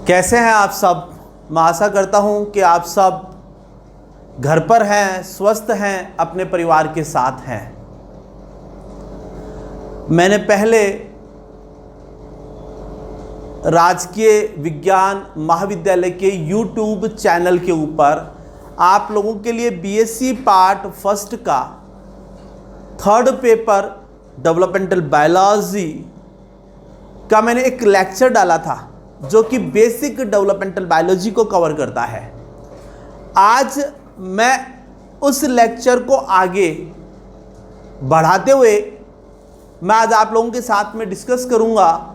कैसे हैं आप सब। मैं आशा करता हूं कि आप सब घर पर हैं, स्वस्थ हैं, अपने परिवार के साथ हैं। मैंने पहले राजकीय विज्ञान महाविद्यालय के YouTube चैनल के ऊपर आप लोगों के लिए बीएससी पार्ट फर्स्ट का थर्ड पेपर डेवलपमेंटल बायोलॉजी का मैंने एक लेक्चर डाला था जो कि बेसिक डेवलपमेंटल बायोलॉजी को कवर करता है। आज मैं उस लेक्चर को आगे बढ़ाते हुए मैं आज आप लोगों के साथ में डिस्कस करूंगा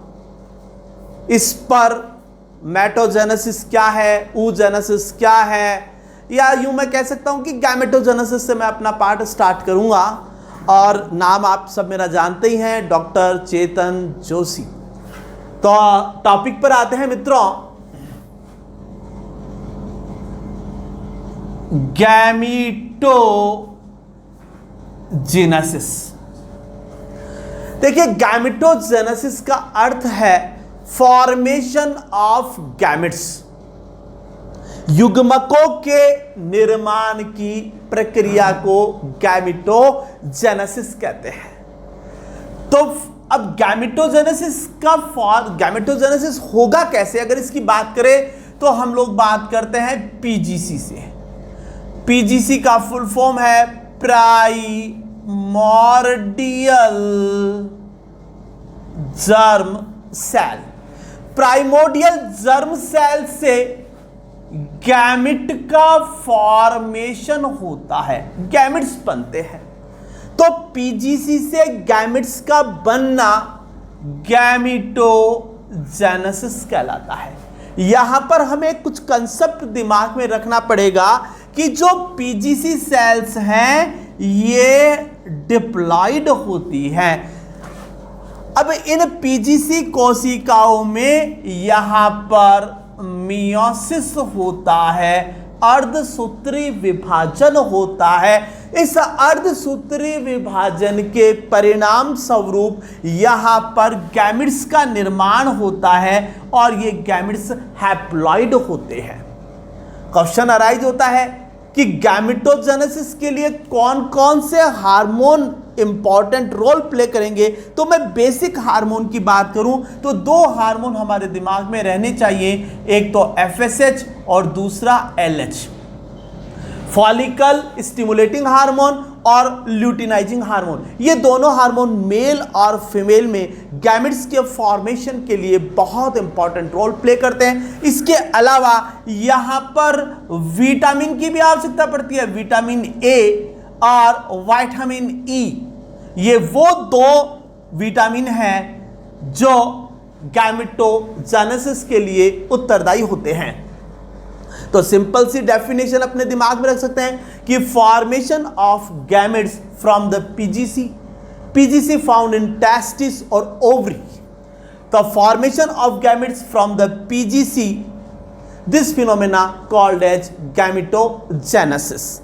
इस पर मेटोजेनेसिस क्या है, oogenesis क्या है, या यूं मैं कह सकता हूं कि गैमेटोजेनेसिस से मैं अपना पार्ट स्टार्ट करूंगा। और नाम आप सब मेरा जानते ही हैं, डॉक्टर चेतन जोशी। तो टॉपिक पर आते हैं मित्रों। गैमेटोजेनेसिस। देखिए, गैमेटोजेनेसिस का अर्थ है फॉर्मेशन ऑफ गैमेट्स, युग्मकों के निर्माण की प्रक्रिया को गैमेटोजेनेसिस कहते हैं। तो अब गैमेटोजेनेसिस होगा कैसे, अगर इसकी बात करें तो हम लोग बात करते हैं पीजीसी से। पीजीसी का फुल फॉर्म है primordial germ cell. Primordial germ cell से गैमेट का फॉर्मेशन होता है, गैमेट्स बनते हैं। तो पीजीसी से गैमेट्स का बनना गैमेटोजेनेसिस कहलाता है। यहां पर हमें कुछ कंसेप्ट दिमाग में रखना पड़ेगा कि जो पीजीसी सेल्स हैं ये डिप्लॉयड होती हैं। अब इन पीजीसी कोशिकाओं में यहां पर मियोसिस होता है, अर्धसूत्री विभाजन होता है। इस अर्धसूत्री विभाजन के परिणाम स्वरूप यहां पर गैमेट्स का निर्माण होता है और ये गैमेट्स हैप्लॉइड होते हैं। क्वेश्चन अराइज होता है कि गैमेटोजेनेसिस के लिए कौन कौन से हार्मोन इंपॉर्टेंट रोल प्ले करेंगे। तो मैं बेसिक हार्मोन की बात करूं तो दो हार्मोन हमारे दिमाग में रहने चाहिए, एक तो एफएसएच और दूसरा एलएच, फॉलिकल स्टिमुलेटिंग हार्मोन और ल्यूटिनाइजिंग हार्मोन। ये दोनों हार्मोन मेल और फीमेल में गैमेट्स के फॉर्मेशन के लिए बहुत इंपॉर्टेंट रोल प्ले करते हैं। इसके अलावा यहां पर विटामिन की भी आवश्यकता पड़ती है, विटामिन ए और विटामिन ई। ये वो दो विटामिन हैं जो गैमेटोजेनेसिस के लिए उत्तरदायी होते हैं। तो सिंपल सी डेफिनेशन अपने दिमाग में रख सकते हैं कि formation of gametes from the PGC found in testis और ovary. The formation of gametes from the PGC, this phenomena called as gametogenesis.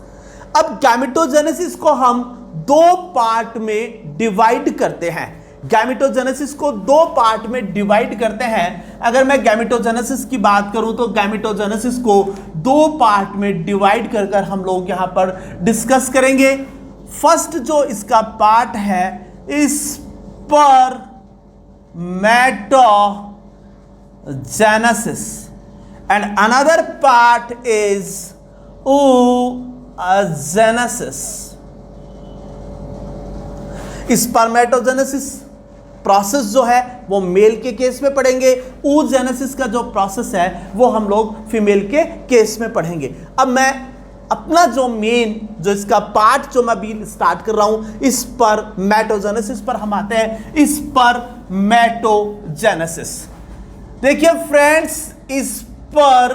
अब गैमेटोजेनेसिस को हम दो पार्ट में डिवाइड करते हैं। गैमेटोजेनेसिस को दो पार्ट में डिवाइड करते हैं। अगर मैं गैमेटोजेनेसिस की बात करूं तो गैमेटोजेनेसिस को दो पार्ट में डिवाइड कर कर हम लोग यहां पर डिस्कस करेंगे। फर्स्ट जो इसका पार्ट है is spermatogenesis and another part is oogenesis। Spermatogenesis process जो है वो मेल के केस में पढ़ेंगे, oogenesis का जो प्रोसेस है वो हम लोग फीमेल के केस में पढ़ेंगे। अब मैं अपना जो मेन जो इसका पार्ट जो मैं अभी स्टार्ट कर रहा हूं इस पर मेटोजेनेसिस पर हम आते हैं। इस पर मेटोजेनेसिस देखिए फ्रेंड्स, इस पर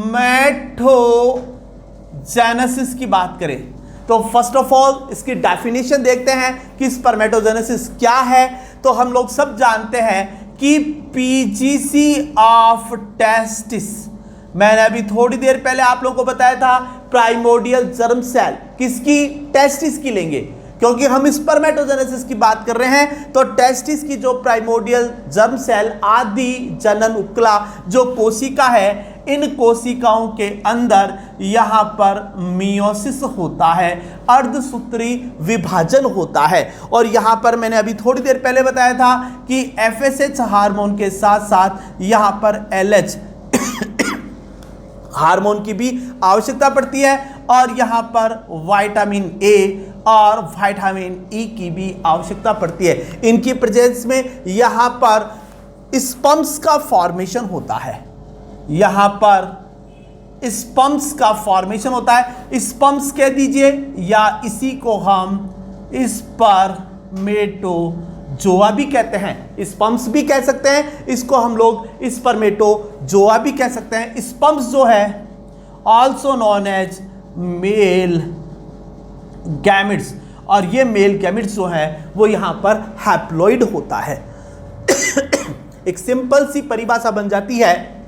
मेटोजेनेसिस की बात करें तो फर्स्ट ऑफ ऑल इसकी डेफिनेशन देखते हैं कि स्पर्मेटोजेनेसिस क्या है। तो हम लोग सब जानते हैं कि पीजीसी ऑफ टेस्टिस, मैंने अभी थोड़ी देर पहले आप लोगों को बताया था प्राइमोर्डियल जर्म सेल किसकी, टेस्टिस की लेंगे। क्योंकि हम स्पर्मेटोजेनेसिस की बात कर रहे हैं, तो टेस्टिस की जो प्राइमोर्डियल जर्म सेल आदि जनन उपकला जो कोशिका है, इन कोशिकाओं के अंदर यहां पर मियोसिस होता है, अर्धसूत्री विभाजन होता है। और यहां पर मैंने अभी थोड़ी देर पहले बताया था कि एफएसएच हार्मोन के साथ साथ यहां पर एलएच हार्मोन की भी आवश्यकता पड़ती है, और यहां पर विटामिन ए और विटामिन ई की भी आवश्यकता पड़ती है। इनकी प्रेजेंस में यहां पर स्पम्स का फॉर्मेशन होता है, यहां पर स्पम्स का फॉर्मेशन होता है। स्पम्स कह दीजिए या इसी को हम स्पर्मेटोजोआ भी कहते हैं, स्पम्स भी कह सकते हैं, इसको हम लोग स्पर्मेटोजोआ भी कह सकते हैं। स्पम्स जो है also known as male gametes, और ये मेल गैमिट्स जो है वो यहां पर हैप्लॉइड होता है। एक सिंपल सी परिभाषा बन जाती है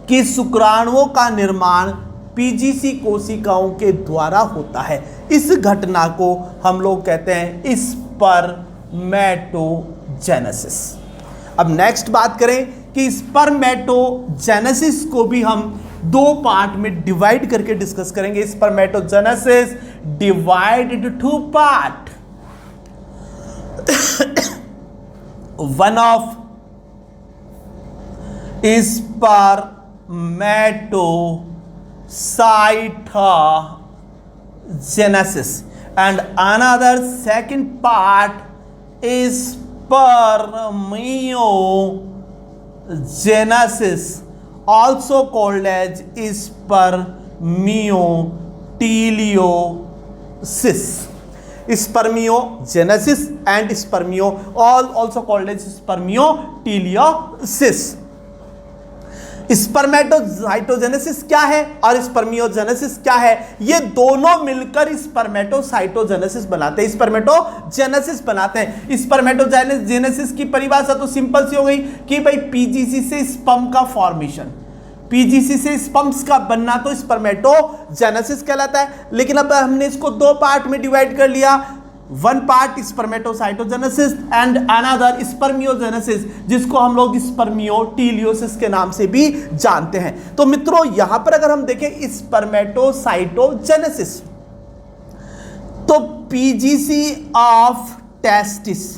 कि शुक्राणुओं का निर्माण पीजीसी कोशिकाओं के द्वारा होता है। इस घटना को हम लोग कहते हैं स्पर्मेटोजेनेसिस। अब नेक्स्ट बात करें कि स्पर्मेटोजेनेसिस को भी हम दो पार्ट में डिवाइड करके डिस्कस करेंगे। Spermatogenesis divided two part. One of spermatocytogenesis and another second part is spermiogenesis, also called as spermioteliosis. Spermiogenesis and also called as spermioteliosis. Spermatocytogenesis क्या है और स्पर्मियोजेनेसिस क्या है, ये दोनों मिलकर स्पर्मेटोसाइटोजेनेसिस बनाते हैं, स्पर्मेटोजेनेसिस बनाते हैं। स्पर्मेटोजेनेसिस की परिभाषा तो सिंपल सी हो गई कि भाई पीजीसी से स्पर्म का फॉर्मेशन, पीजीसी से स्पर्म्स का बनना तो स्पर्मेटोजेनेसिस कहलाता है। लेकिन अब हमने इसको दो पार्ट में डिवाइड कर लिया, one part spermatocytogenesis and another spermiogenesis, जिसको हम लोग स्पर्मियोटीलियोसिस के नाम से भी जानते हैं। तो मित्रों यहां पर अगर हम देखें स्पर्मेटोसाइटोजेनेसिस, तो पीजीसी ऑफ टेस्टिस,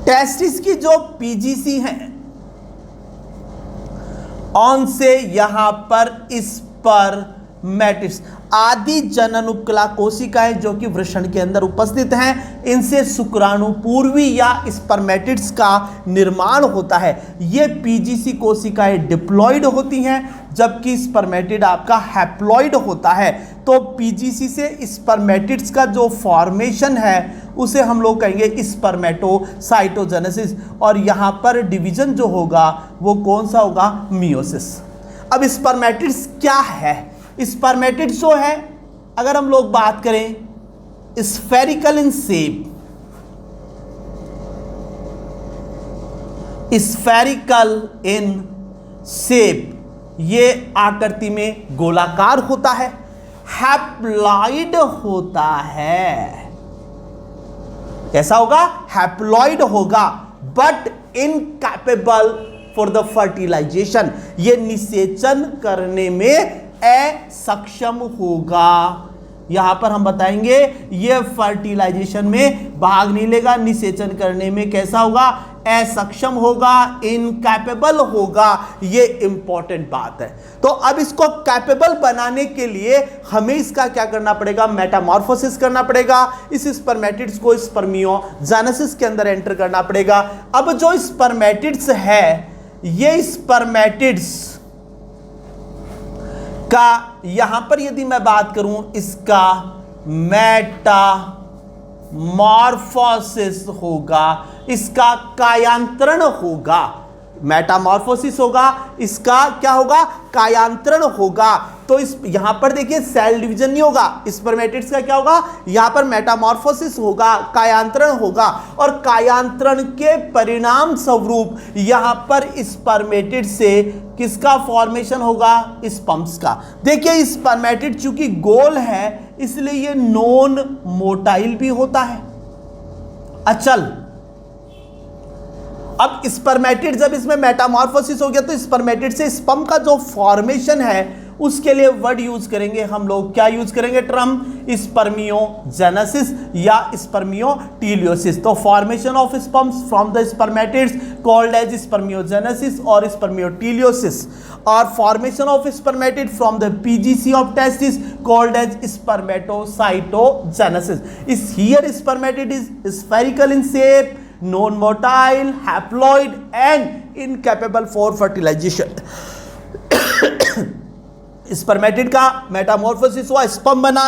टेस्टिस की जो पीजीसी है ऑन से यहां पर स्पर्मेटिड्स आदि जनन उपकला कोशिकाएं जो कि वृषण के अंदर उपस्थित हैं, इनसे शुक्राणु पूर्वी या स्पर्मेटिड्स का निर्माण होता है। ये पीजीसी कोशिकाएं डिप्लॉइड होती हैं, जबकि स्पर्मेटिड आपका हैप्लॉइड होता है। तो पीजीसी से स्पर्मेटिड्स का जो फॉर्मेशन है उसे हम लोग कहेंगे स्पर्मेटोसाइटोजेनेसिस, और यहां पर डिवीजन जो होगा वो कौन सा होगा, मियोसिस। अब स्पर्मेटिड्स क्या है? स्पर्मेटिड जो है, अगर हम लोग बात करें spherical in shape, spherical in shape, ये आकृति में गोलाकार होता है, हैप्लॉइड होता है। कैसा होगा? हैप्लॉइड होगा, but incapable for the fertilisation, ये निषेचन करने में असक्षम होगा। यहां पर हम बताएंगे ये फर्टिलाइजेशन में भाग नहीं लेगा, निषेचन करने में कैसा होगा, असक्षम होगा, इनकैपेबल होगा। ये इंपॉर्टेंट बात है। तो अब इसको कैपेबल बनाने के लिए हमें इसका क्या करना पड़ेगा, मेटामॉर्फोसिस करना पड़ेगा। इस स्पर्मेटिड्स को स्पर्मियोजेनेसिस के अंदर एंटर करना पड़ेगा। अब जो स्पर्मेटिड्स है, ये स्पर्मेटिड्स का यहां पर यदि मैं बात करूं, इसका मेटामॉर्फोसिस होगा, इसका कायांतरण होगा। मेटामॉर्फोसिस होगा, इसका क्या होगा, कायांतरण होगा। तो इस यहां पर देखिए सेल डिवीजन नहीं होगा, स्पर्मेटिड्स का क्या होगा, यहां पर मेटामॉर्फोसिस होगा, कायांतरण होगा, और कायांतरण के परिणाम स्वरूप यहां पर स्पर्मेटिड से किसका फॉर्मेशन होगा, स्पर्म्स का। देखिए स्पर्मेटिड चूंकि गोल है इसलिए ये नॉन मोटाइल भी होता है, अचल। अब स्पर्मेटिड जब इसमें मेटामॉर्फोसिस हो गया तो स्पर्मेटिड से स्पर्म का जो फॉर्मेशन है उसके लिए वर्ड यूज करेंगे हम लोग, क्या यूज करेंगे टर्म, स्पर्मियोजेनेसिस या स्पर्मियोटीलियोसिस। तो formation of sperms from the spermatids called as spermiogenesis और स्पर्मियोटीलियोसिस, और formation of spermatid from the PGC of testis called as spermatocytogenesis. इस here spermatid is spherical in shape, non motile, haploid and incapable for fertilization। Spermatid का metamorphosis हुआ, sperm बना,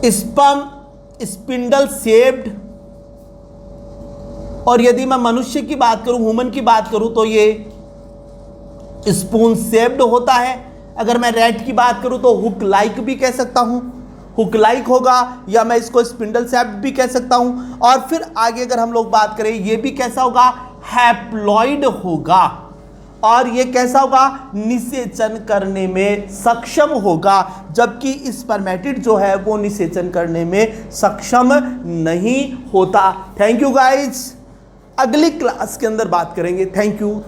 sperm spindle shaped, और यदि मैं मनुष्य की बात करूं, ह्यूमन की बात करूं तो ये स्पून शेप्ड होता है। अगर मैं रैट की बात करूं तो हुक लाइक भी कह सकता हूं, हुक लाइक होगा, या मैं इसको स्पिंडल शेप्ड भी कह सकता हूं। और फिर आगे अगर हम लोग बात करें ये भी कैसा होगा, हैप्लॉइड होगा, और ये कैसा होगा, निषेचन करने में सक्षम होगा, जबकि स्पर्मेटिड जो है वो निषेचन करने में सक्षम नहीं होता। थैंक यू गाइज, अगली क्लास के अंदर बात करेंगे। Thank you.